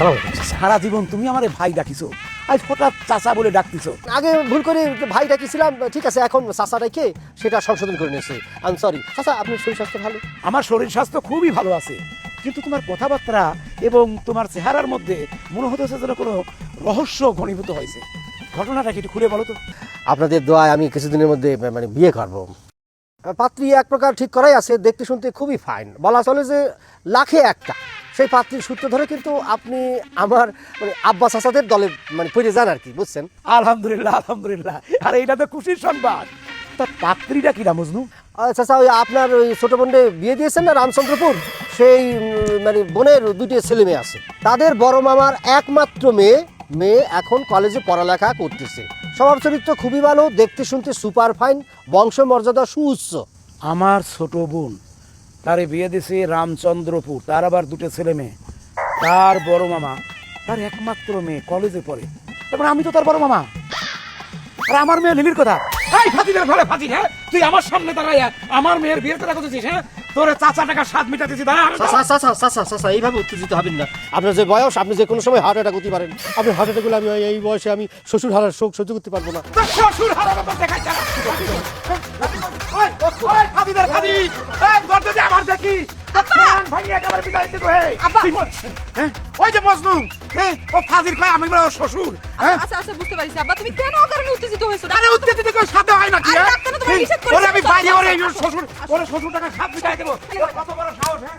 আসসালামু আলাইকুম চাচা। সারা জীবন তুমি আমারে ভাই ডাকিছো, আজ হঠাৎ চাচা বলে ডাকতিছো। আগে ভুল করে ভাই ডাকিছিলাম, ঠিক আছে, এখন চাচা ডাকে সেটা সংশোধন করে নিয়েছি। I am sorry. চাচা, আপনার শরীর স্বাস্থ্য ভালো? আমার শরীর স্বাস্থ্য খুবই ভালো আছে, কিন্তু তোমার কথাবার্তা এবং তোমার চেহারার মধ্যে মনে হতেছে যেন কোনো রহস্য ঘনীভূত হয়েছে। ঘটনাটা কি একটু খুলে বলো তো। আপনাদের দোয়ায় আমি কিছুদিনের মধ্যে মানে বিয়ে করব। পাত্রী এক প্রকার ঠিক করাই আছে, দেখতে শুনতে খুবই ফাইন, বলা চলে যে লাখে একটা। সেই পাত্রীর সূত্র ধরে কিন্তু আপনি আমার মানে আব্বা চাচাদের দলে মানে পড়ে যান আর কি, বুঝছেন? আলহামদুলিল্লাহ, আলহামদুলিল্লাহ। আর এইটা তো খুশির সংবাদ। তার পাত্রীটা কিরা মজনু? চাচা, ওই আপনার ওই ছোট বোনকে বিয়ে দিয়েছেন না রামচন্দ্রপুর, সেই মানে বোনের দুটি ছেলে মেয়ে আছে। তাদের বড় মামার একমাত্র মেয়ে এখন কলেজে পড়ালেখা করতেছে। স্বভাব চরিত্র খুবই ভালো, দেখতে শুনতে সুপার ফাইন, বংশ মর্যাদা সুউচ্চ। আমার ছোট বোন, তারে বিয়ে দিছে রামচন্দ্রপুর, তার আবার দুটো ছেলে মেয়ে। তার বড় মামা, তার একমাত্র মেয়ে কলেজে পড়ে। তারপরে আমি তো তার বড় মামা। আর আমার মেয়ে লিলির কথা, এই ফাতিলের ঘরে ফাতিল, হ্যাঁ তুই আমার সামনে দাঁড়াইয়া আমার মেয়ের বিয়ের কথা করতেছিস? হ্যাঁ, তোর চাচা টাকা স্বাদ মিটাতেছি। চাচা, এইভাবে উত্তেজিত হবেন না। আপনার যে বয়স, আপনি যে কোনো সময় হার্ট অ্যাটাক করতে পারেন। আপনার হার্ট অ্যাটাক হলে আমি এই বয়সে আমি শ্বশুর হারার শোক সহ্য করতে পারবো না। তোর শ্বশুর হারানো তো দেখাই যা। ওই, ওই, ফাতিলের ফাতিল, এই গর্তে যে আমার দেখি, তোর প্রাণ ভাঙিয়ে একেবারে বিদায় দিতে হয়। হ্যাঁ, ওই যে মজনু, হ্যাঁ, ও ফাজিল কয় আমি বলে ওর শ্বশুর। হ্যাঁ, আচ্ছা আচ্ছা, বুঝতে পারছি আব্বা, তুমি কেন অকারণে উত্তেজিত হয়েছো? আরে উত্তেজিত করে সাথে হয় নাকি? আরে হ্যাঁ? ডাক্তার তো তোমায় নিষেধ করেছে। ওরে আমি বাইরে ওরে শ্বশুর, ওরে শ্বশুর টাকা সাথ মিটাই দেবো। ওর কত বড় সাহস, হ্যাঁ?